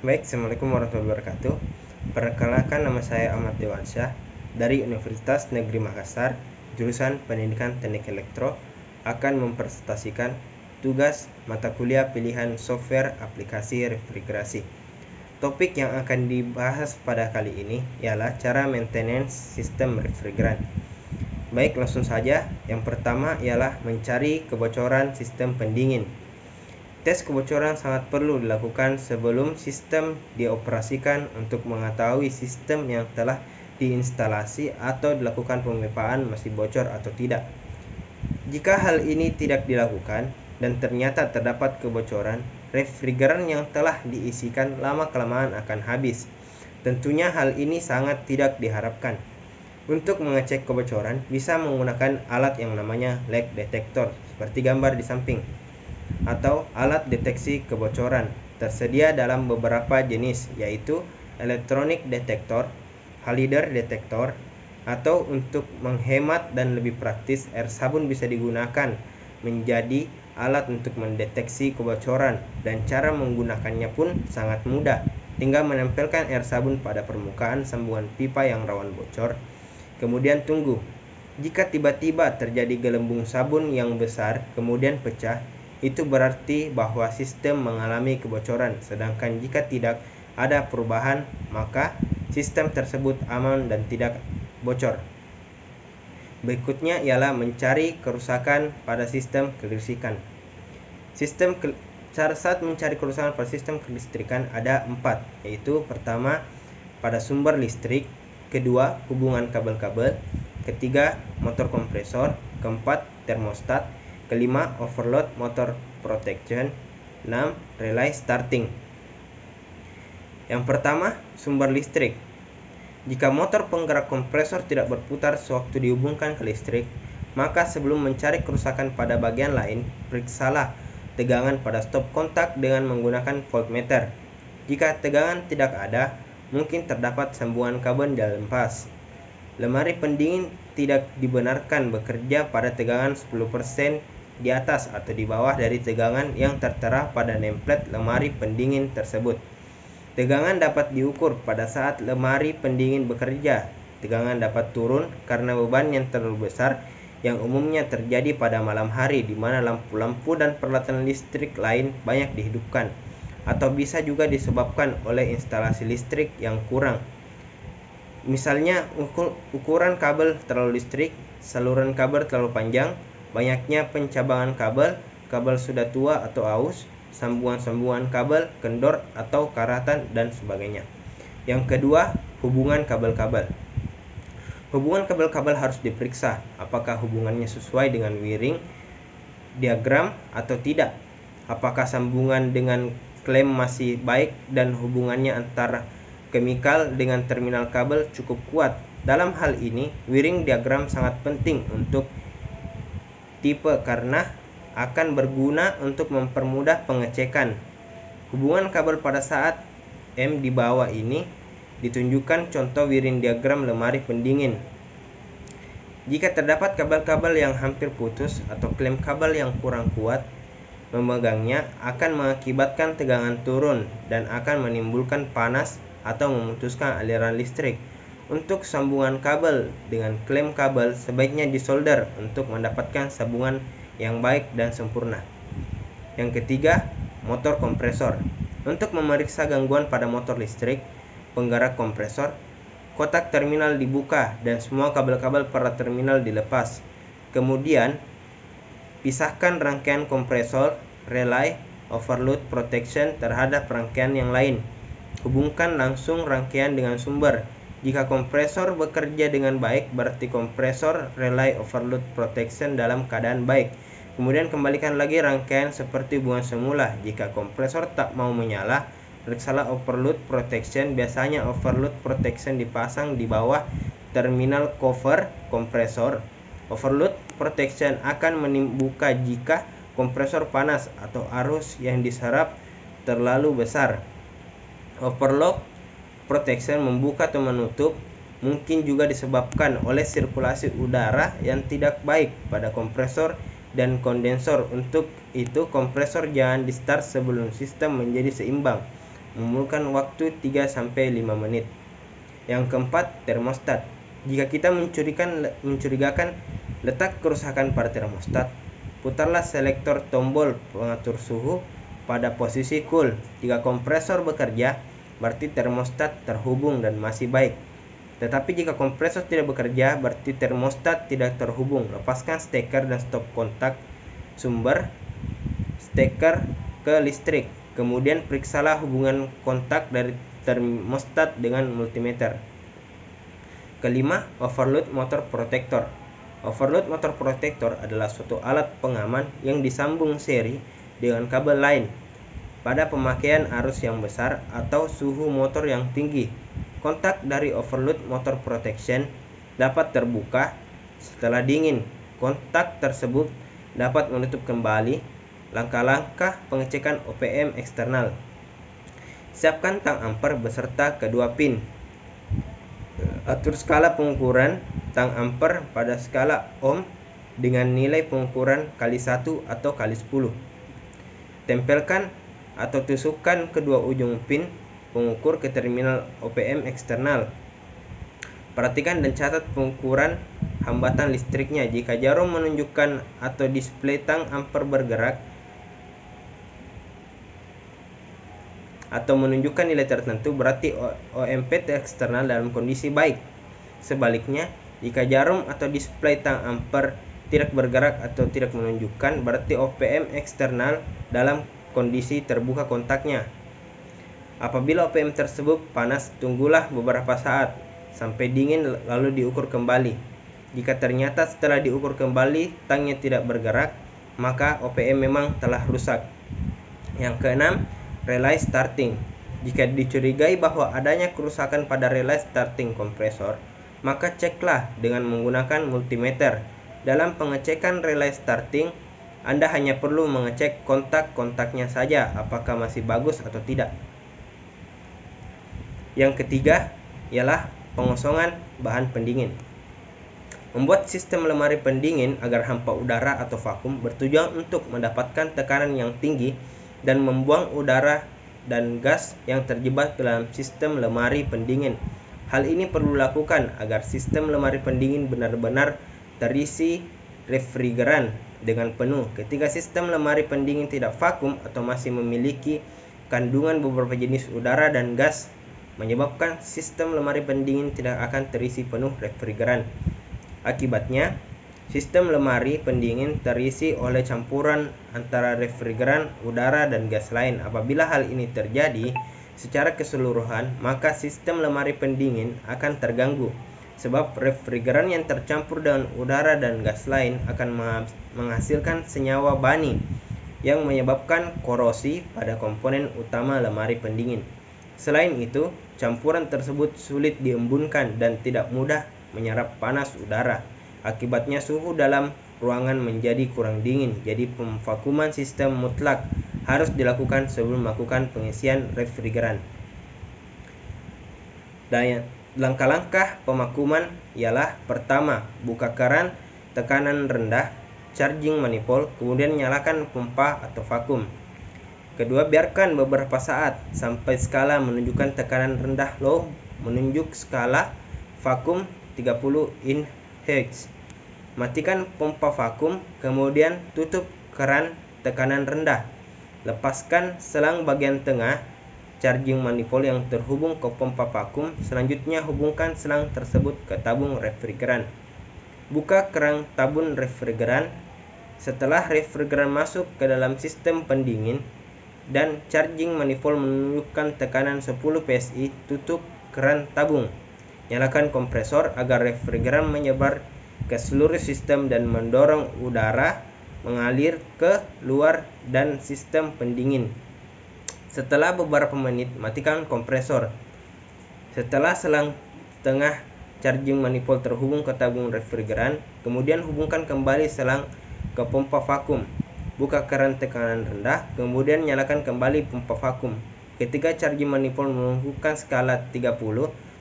Baik, Assalamualaikum warahmatullahi wabarakatuh. Perkenalkan, nama saya Ahmad Dewansyah dari Universitas Negeri Makassar, jurusan Pendidikan Teknik Elektro, akan mempresentasikan tugas mata kuliah pilihan software aplikasi refrigerasi. Topik yang akan dibahas pada kali ini ialah cara maintenance sistem refrigeran. Baik, langsung saja. Yang pertama ialah mencari kebocoran sistem pendingin. Tes kebocoran sangat perlu dilakukan sebelum sistem dioperasikan untuk mengetahui sistem yang telah diinstalasi atau dilakukan pemipaan masih bocor atau tidak. Jika hal ini tidak dilakukan dan ternyata terdapat kebocoran, refrigeran yang telah diisikan lama-kelamaan akan habis. Tentunya hal ini sangat tidak diharapkan. Untuk mengecek kebocoran, bisa menggunakan alat yang namanya leak detector, seperti gambar di samping, atau alat deteksi kebocoran. Tersedia dalam beberapa jenis, yaitu electronic detector, halide detector, atau untuk menghemat dan lebih praktis, air sabun bisa digunakan menjadi alat untuk mendeteksi kebocoran, dan cara menggunakannya pun sangat mudah. Tinggal menempelkan air sabun pada permukaan sambungan pipa yang rawan bocor, kemudian tunggu. Jika tiba-tiba terjadi gelembung sabun yang besar kemudian pecah, itu berarti bahwa sistem mengalami kebocoran. Sedangkan jika tidak ada perubahan, maka sistem tersebut aman dan tidak bocor. Berikutnya ialah mencari kerusakan pada sistem kelistrikan. Cara saat mencari kerusakan pada sistem kelistrikan ada 4, yaitu pertama, pada sumber listrik, kedua, hubungan kabel-kabel, ketiga, motor kompresor, keempat, termostat, kelima, overload motor protection, 6, relay starting. Yang pertama, sumber listrik. Jika motor penggerak kompresor tidak berputar sewaktu dihubungkan ke listrik, maka sebelum mencari kerusakan pada bagian lain, periksalah tegangan pada stop kontak dengan menggunakan voltmeter. Jika tegangan tidak ada, mungkin terdapat sambungan kabel yang lepas. Lemari pendingin tidak dibenarkan bekerja pada tegangan 10% di atas atau di bawah dari tegangan yang tertera pada nameplate lemari pendingin tersebut. Tegangan dapat diukur pada saat lemari pendingin bekerja. Tegangan dapat turun karena beban yang terlalu besar, yang umumnya terjadi pada malam hari di mana lampu-lampu dan peralatan listrik lain banyak dihidupkan, atau bisa juga disebabkan oleh instalasi listrik yang kurang. Misalnya ukuran kabel terlalu listrik, saluran kabel terlalu panjang, banyaknya pencabangan kabel, kabel sudah tua atau aus, sambungan-sambungan kabel kendor atau karatan, dan sebagainya. Yang kedua, hubungan kabel-kabel. Hubungan kabel-kabel harus diperiksa apakah hubungannya sesuai dengan wiring diagram atau tidak. Apakah sambungan dengan klem masih baik dan hubungannya antara chemical dengan terminal kabel cukup kuat. Dalam hal ini, wiring diagram sangat penting untuk tipe karena akan berguna untuk mempermudah pengecekan. Hubungan kabel pada saat M di bawah ini ditunjukkan contoh wiring diagram lemari pendingin. Jika terdapat kabel-kabel yang hampir putus atau klem kabel yang kurang kuat, memegangnya akan mengakibatkan tegangan turun dan akan menimbulkan panas atau memutuskan aliran listrik. Untuk sambungan kabel dengan klem kabel sebaiknya disolder untuk mendapatkan sambungan yang baik dan sempurna. Yang ketiga, motor kompresor. Untuk memeriksa gangguan pada motor listrik penggerak kompresor, kotak terminal dibuka dan semua kabel-kabel pada terminal dilepas. Kemudian, pisahkan rangkaian kompresor, relay, overload protection terhadap rangkaian yang lain. Hubungkan langsung rangkaian dengan sumber. Jika kompresor bekerja dengan baik, berarti kompresor, relay, overload protection dalam keadaan baik. Kemudian kembalikan lagi rangkaian seperti hubungan semula. Jika kompresor tak mau menyala, periksalah overload protection. Biasanya overload protection dipasang di bawah terminal cover kompresor. Overload protection akan membuka jika kompresor panas atau arus yang diserap terlalu besar. Overload protection membuka atau menutup mungkin juga disebabkan oleh sirkulasi udara yang tidak baik pada kompresor dan kondensor. Untuk itu, kompresor jangan di start sebelum sistem menjadi seimbang. memerlukan waktu 3-5 menit. Yang keempat, termostat. Jika kita mencurigakan letak kerusakan pada termostat, putarlah selektor tombol pengatur suhu pada posisi cool. Jika kompresor bekerja, berarti termostat terhubung dan masih baik. Tetapi jika kompresor tidak bekerja, berarti termostat tidak terhubung. Lepaskan steker dan stop kontak sumber steker ke listrik. Kemudian periksalah hubungan kontak dari termostat dengan multimeter. Kelima, overload motor protector. Overload motor protector adalah suatu alat pengaman yang disambung seri dengan kabel lain pada pemakaian arus yang besar atau suhu motor yang tinggi. Kontak dari overload motor protection dapat terbuka setelah dingin. Kontak tersebut dapat menutup kembali. Langkah-langkah pengecekan OPM eksternal. Siapkan tang ampere beserta kedua pin. Atur skala pengukuran tang ampere pada skala ohm dengan nilai pengukuran kali 1 atau kali 10. Tempelkan atau tusukkan kedua ujung pin pengukur ke terminal OPM eksternal. Perhatikan dan catat pengukuran hambatan listriknya. Jika jarum menunjukkan atau display tang ampere bergerak atau menunjukkan nilai tertentu, berarti OMP eksternal dalam kondisi baik. Sebaliknya, jika jarum atau display tang ampere tidak bergerak atau tidak menunjukkan, berarti OPM eksternal dalam kondisi terbuka kontaknya. Apabila OPM tersebut panas, tunggulah beberapa saat sampai dingin lalu diukur kembali. Jika ternyata setelah diukur kembali tangnya tidak bergerak, maka OPM memang telah rusak. Yang keenam, relay starting. Jika dicurigai bahwa adanya kerusakan pada relay starting kompresor, maka ceklah dengan menggunakan multimeter. Dalam pengecekan relay starting, Anda hanya perlu mengecek kontak-kontaknya saja apakah masih bagus atau tidak. Yang ketiga ialah pengosongan bahan pendingin. Membuat sistem lemari pendingin agar hampa udara atau vakum bertujuan untuk mendapatkan tekanan yang tinggi dan membuang udara dan gas yang terjebak dalam sistem lemari pendingin. Hal ini perlu dilakukan agar sistem lemari pendingin benar-benar terisi refrigeran dengan penuh. Ketika sistem lemari pendingin tidak vakum atau masih memiliki kandungan beberapa jenis udara dan gas, menyebabkan sistem lemari pendingin tidak akan terisi penuh refrigeran. Akibatnya, sistem lemari pendingin terisi oleh campuran antara refrigeran, udara, dan gas lain. Apabila hal ini terjadi secara keseluruhan, maka sistem lemari pendingin akan terganggu, sebab refrigeran yang tercampur dengan udara dan gas lain akan menghasilkan senyawa bani yang menyebabkan korosi pada komponen utama lemari pendingin. Selain itu, campuran tersebut sulit diembunkan dan tidak mudah menyerap panas udara. Akibatnya suhu dalam ruangan menjadi kurang dingin. Jadi pemvakuman sistem mutlak harus dilakukan sebelum melakukan pengisian refrigeran. Dan langkah-langkah pemakuman ialah: pertama, buka keran tekanan rendah charging manifold, kemudian nyalakan pompa atau vakum. Kedua, biarkan beberapa saat sampai skala menunjukkan tekanan rendah low menunjuk skala vakum 30 Hz. Matikan pompa vakum, kemudian tutup keran tekanan rendah. Lepaskan selang bagian tengah charging manifold yang terhubung ke pompa vakum. Selanjutnya hubungkan selang tersebut ke tabung refrigeran. Buka keran tabung refrigeran. Setelah refrigeran masuk ke dalam sistem pendingin dan charging manifold menunjukkan tekanan 10 PSI, tutup keran tabung. Nyalakan kompresor agar refrigeran menyebar ke seluruh sistem dan mendorong udara mengalir ke luar dan sistem pendingin. Setelah beberapa menit, matikan kompresor. Setelah selang tengah charging manifold terhubung ke tabung refrigeran, kemudian hubungkan kembali selang ke pompa vakum. Buka keran tekanan rendah, kemudian nyalakan kembali pompa vakum. Ketika charging manifold menunjukkan skala 30,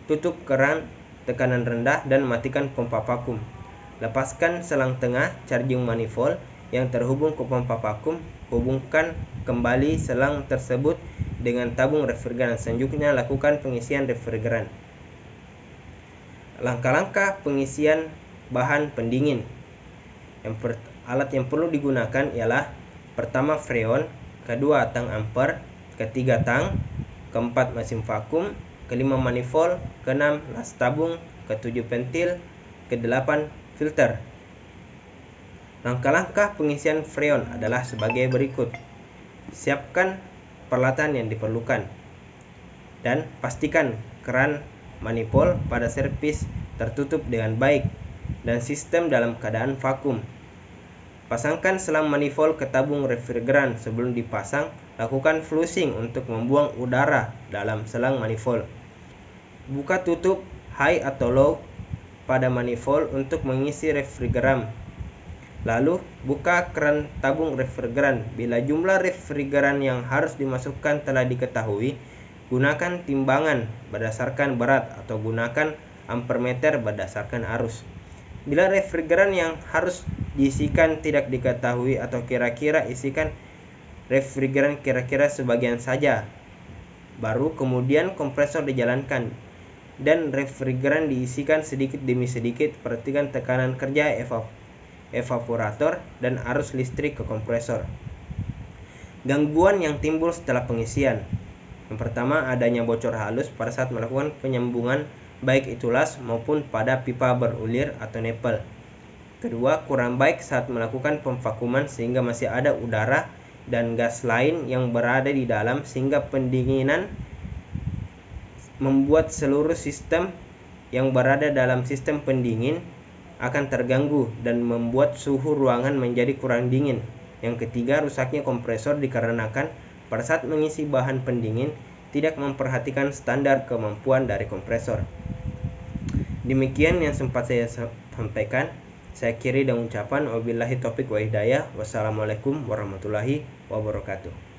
tutup keran tekanan rendah dan matikan pompa vakum. Lepaskan selang tengah charging manifold yang terhubung ke pompa vakum. Hubungkan kembali selang tersebut dengan tabung refrigeran. Selanjutnya lakukan pengisian refrigeran. Langkah-langkah pengisian bahan pendingin. Alat yang perlu digunakan ialah pertama freon, kedua tang amper, ketiga tang, keempat mesin vakum, kelima manifold, keenam las tabung, ketujuh ventil, kedelapan filter. Langkah-langkah pengisian freon adalah sebagai berikut. Siapkan peralatan yang diperlukan dan pastikan keran manifold pada servis tertutup dengan baik dan sistem dalam keadaan vakum. Pasangkan selang manifold ke tabung refrigeran. Sebelum dipasang, lakukan flushing untuk membuang udara dalam selang manifold. Buka tutup high atau low pada manifold untuk mengisi refrigeran. Lalu, buka keran tabung refrigeran. Bila jumlah refrigeran yang harus dimasukkan telah diketahui, gunakan timbangan berdasarkan berat atau gunakan ampermeter berdasarkan arus. Bila refrigeran yang harus diisikan tidak diketahui atau kira-kira isikan refrigeran kira-kira sebagian saja, baru kemudian kompresor dijalankan dan refrigeran diisikan sedikit demi sedikit. Perhatikan tekanan kerja evaporator dan arus listrik ke kompresor. Gangguan yang timbul setelah pengisian. Yang pertama, adanya bocor halus pada saat melakukan penyambungan baik itu las maupun pada pipa berulir atau nipple. Kedua, kurang baik saat melakukan pemvakuman sehingga masih ada udara dan gas lain yang berada di dalam sehingga pendinginan membuat seluruh sistem yang berada dalam sistem pendingin akan terganggu dan membuat suhu ruangan menjadi kurang dingin. Yang ketiga, rusaknya kompresor dikarenakan pada saat mengisi bahan pendingin tidak memperhatikan standar kemampuan dari kompresor. Demikian yang sempat saya sampaikan. Saya akhiri dengan ucapan wabillahi taufik wa hidayah. Wassalamualaikum warahmatullahi wabarakatuh.